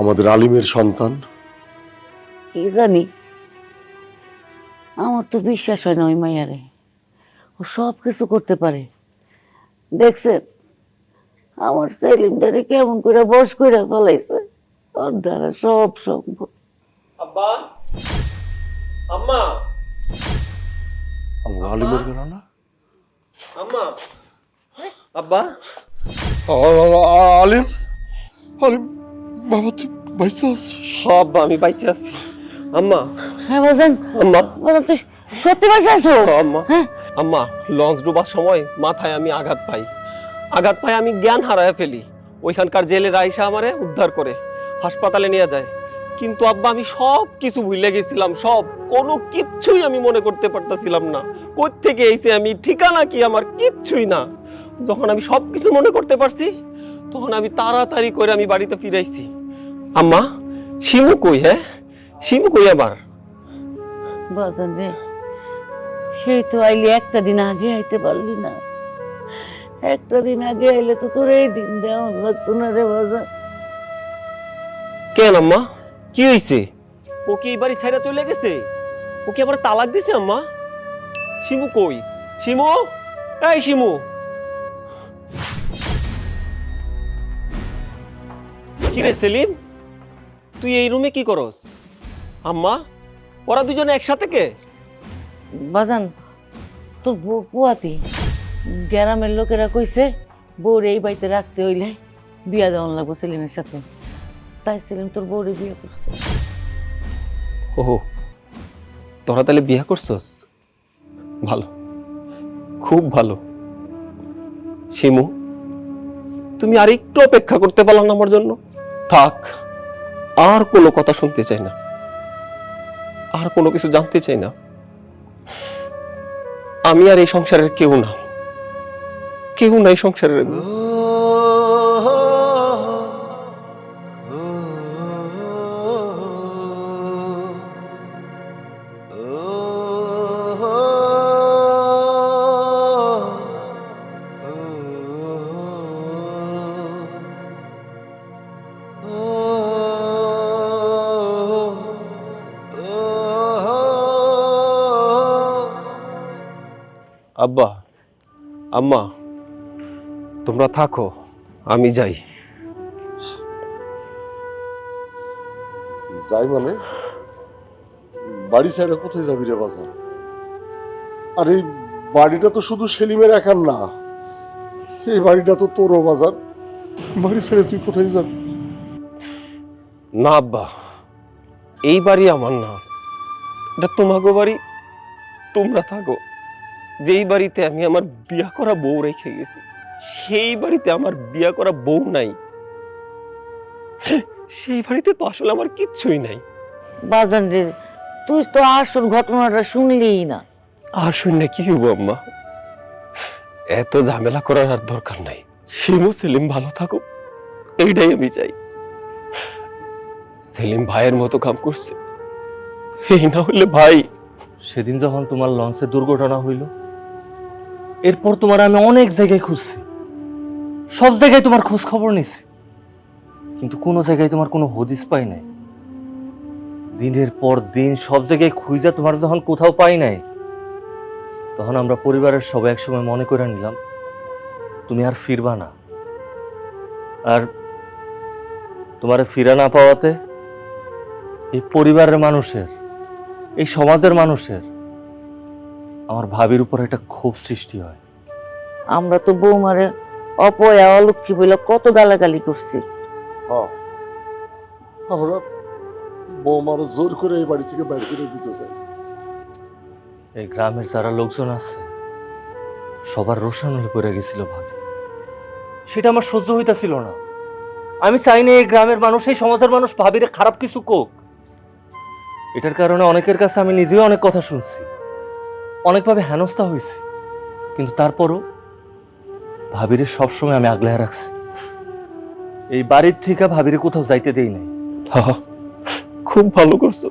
S3: আমাদের আলিমের সন্তান?
S1: কি জানি, আমার তো বিশ্বাস হয় না ওই মাইয়ারে। ও সব কিছু করতে পারে। দেখছেন আমার সেলিমটারে কেমন করে বস করে ফেলাইছে। ওর দ্বারা সব সম্ভব।
S8: আব্বা, আম্মা,
S3: আমার আলিমের গেল না?
S8: আম্মা, আব্বা,
S3: আলিম, আলিম বাবা তুই বাইসা আছিস?
S8: সব আমি বাইচে আছি। আম্মা,
S1: হ্যাঁ বাজান,
S8: আম্মা,
S1: বাজান তুই সত্যি বেঁচে আছো?
S8: আম্মা,
S1: হ্যাঁ
S8: আম্মা, লঞ্চ ডুবার সময় মাথায় আমি আঘাত পাই। আঘাত পাই, আমি জ্ঞান হারায় ফেলি। ওইখানকার জেলের আইসা আমারে উদ্ধার করে হাসপাতালে নিয়ে যায়। কিন্তু আব্বা আমি সব কিছু ভুলে গেছিলাম, সব, কোনো কিচ্ছুই আমি মনে করতে পারতাছিলাম না। কোত্থেকে এসে আমি, ঠিকানা কি আমার, কিচ্ছুই না। যখন আমি সব কিছু মনে করতে পারছি, তখন আমি তাড়াতাড়ি করে আমি বাড়িতে ফিরাইছি। আম্মা, শিমু কই? হ্যাঁ, শিমু কই আবার?
S1: বাজান রে, সেই তো আইলি, একটা দিন আগে আইতে পারলি না। একটা দিন আগে আইলে তো তোর এই দিন দেওয়া লাগতো না রে বাজান।
S8: কেন আম্মা, কি হয়েছে? ও কি এই বাড়ি ছেড়ে চলে গেছে? ও কি আবার তালাক দিছে আম্মা? শিমু কই? শিমু, এই শিমু। কি রে সেলিম, তুই এই রুমে কি করস? আম্মা, ওরা দুজনে একসাথে কে?
S1: বাজান, তোর বউ পুয়াতি, গ্রামের লোকেরা কইছে বউর এই বাড়িতে রাখতে হইলে বিয়া দেওয়ান লাগবো সেলিমের সাথে। তাই সেলিম তোর বউরে বিয়ে করছে।
S8: ও, তোরা তাহলে বিয়ে করছস? ভালো, খুব ভালো। শিমু, তুমি আর একটু অপেক্ষা করতে পারলাম না আমার জন্য? থাক, আর কোনো কথা শুনতে চাই না, আর কোনো কিছু জানতে চাই না। আমি আর এই সংসারের কেউ না, কেউ না এই সংসারের। আব্বা, আম্মা, তোমরা থাকো, আমি যাই।
S3: যাই মানে? বাড়ি ছেড়ে কোথায় যাবি রে বাজার? আর এই বাড়িটা তো শুধু সেলিমের একার না, এই বাড়িটা তো তোরও বাজার। বাড়ি ছেড়ে তুই কোথায় যাবি?
S8: না আব্বা, এই বাড়ি আমার না, এটা তোমাগো বাড়ি, তোমরা থাকো। যেই বাড়িতে আমি আমার বিয়া করা বউ রেখে গেছি, সেই বাড়িতে আমার বিয়া করা বউ নাই। সেই বাড়িতে তো আসলে আমার কিচ্ছুই নাই।
S1: বাজান রে, তুই তো আসল ঘটনাটা শুনলিই না।
S8: আর শূন্য কি হইব আম্মা? এত ঝামেলা করার আর দরকার নাই। শিমু সেলিম ভালো থাকুক, এইটাই আমি চাই। সেলিম ভাইয়ের মতো কাম করছে, এই না হলে ভাই।
S4: সেদিন যখন তোমার লঞ্চে দুর্ঘটনা হইল, এরপর তোমার আমি অনেক জায়গায় খুঁজছি, সব জায়গায় তোমার খোঁজ খবর নিছি, কিন্তু কোনো জায়গায় তোমার কোনো হদিস পাই নাই। দিনের পর দিন সব জায়গায় খুঁজা তোমার যখন কোথাও পাই নাই, তখন আমরা পরিবারের সবাই একসময় মনে করে নিলাম তুমি আর ফিরবা না। আর তোমার ফিরা না পাওয়াতে এই পরিবারের মানুষের, এই সমাজের মানুষের আমার ভাবির উপর একটা ক্ষোভ সৃষ্টি হয়।
S1: আমরা তো বৌমারে অপয়া অলক্ষী বলে কত গালাগালি করছি।
S3: হ্যাঁ, আমরা বৌমার জোর করে এই বাড়ি থেকে বাইরে করে দিতে চাই।
S4: এই গ্রামের যারা লোকজন আছে সবার রোষানলে পড়ে গেছিল ভাবি, সেটা আমার সহ্য হইতাছিল না। আমি চাই না এই গ্রামের মানুষ, এই সমাজের মানুষ ভাবিরে খারাপ কিছু কোক। এটার কারণে অনেকের কাছে আমি নিজেও অনেক কথা শুনছি, অনেকভাবে হেনস্থা হয়েছি, কিন্তু তারপরও ভাবিরে সবসময় আমি আগলায় রাখছি। এই বাড়ির থেকে ভাবিরে কোথাও যাইতে দেই নাই।
S8: খুব ভালো করছো,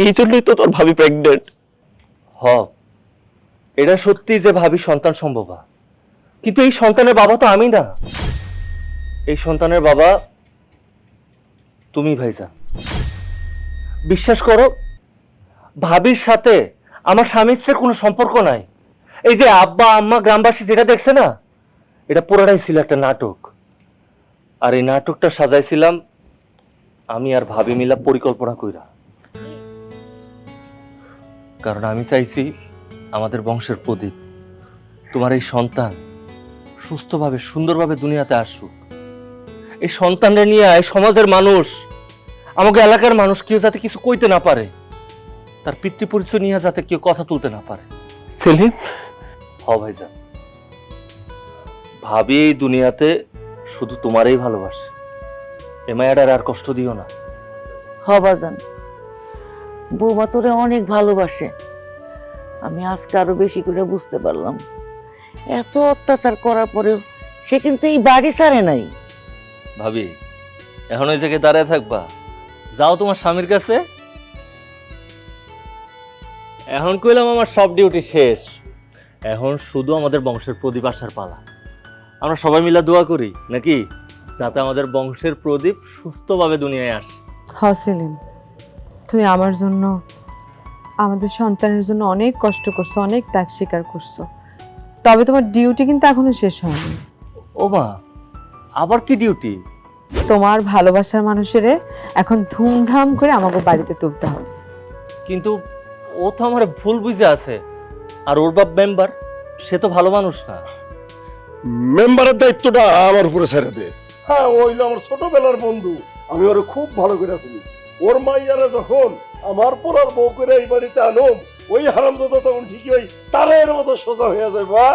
S8: এই জন্যই তো তোর ভাবি প্রেগনেন্ট।
S4: হ, এটা সত্যি যে ভাবি সন্তান সম্ভব, কিন্তু এই সন্তানের বাবা তো আমি না। এই সন্তানের বাবা তুমি ভাইজা। বিশ্বাস করো, ভাবির সাথে আমার স্বামী স্ত্রীর কোনো সম্পর্ক নাই। এই যে আব্বা আম্মা গ্রামবাসী যেটা দেখছে না, এটা পুরোটাই ছিল একটা নাটক। আর এই নাটকটা সাজাইছিলাম আমি আর ভাবি মিলা পরিকল্পনা কইরা। কারণ আমি চাইছি আমাদের বংশের প্রদীপ, তোমার এই সন্তান সুস্থভাবে সুন্দরভাবে দুনিয়াতে আসুক। এই সন্তানরা নিয়ে এই সমাজের মানুষ, আমাকে এলাকার মানুষ কেউ যাতে কিছু কইতে না পারে, তার পিতৃ পরিচয় নিয়ে যাতে কেউ কথা তুলতে না পারে।
S8: সেলিম,
S4: হ ভাইজান, ভাবি এই দুনিয়াতে শুধু তোমারই ভালোবাসে। এ মায়াটার আর কষ্ট দিও না।
S1: হবাজান, বৌমা তোরে অনেক ভালোবাসে। আমি আজকে আরো বেশি করে বুঝতে পারলাম। এত অত্যাচার করার পরেও সে কিন্তু এই বাড়ি ছাড়ে নাই।
S4: ভাবি, এখন ওই জায়গায় দাঁড়ায় থাকবা? যাও তোমার স্বামীর কাছে। এখন কইলাম আমার সব ডিউটি শেষ, এখন শুধু আমাদের বংশের প্রদীপ আসার পালা। আমরা সবাই মিলে দোয়া করি নাকি, যাতে আমাদের বংশের প্রদীপ সুস্থভাবে দুনিয়ায় আসে।
S2: হ সেলিম, তুমি আমার জন্য, আমাদের সন্তানের জন্য অনেক কষ্ট করছো, অনেক ত্যাগ স্বীকার করছো। তবে তোমার ডিউটি কিন্তু এখনো শেষ হয়নি।
S4: ও মা, আবার কি ডিউটি?
S2: তোমার ভালোবাসার মানুষের এখন ধুমধাম করে আমাকে বাড়িতে তুলতে হবে।
S4: কিন্তু ও তো আমার ভুল বুঝে আছে, আর ওর বাপ মেম্বার, সে তো ভালো মানুষ না।
S3: মেম্বারের দায়িত্বটা আমার উপরে ছেড়ে দে। হ্যাঁ, ও হইলো আমার ছোটবেলার বন্ধু, আমি ওরে খুব ভালো করে চিনি। ওর মাইয়ারা যখন আমার পরার বউ করে এই বাড়িতে আনুম, ওই হারামজাদা তখন ঠিকই ওই তারের মতো সোজা হয়ে যায়। বা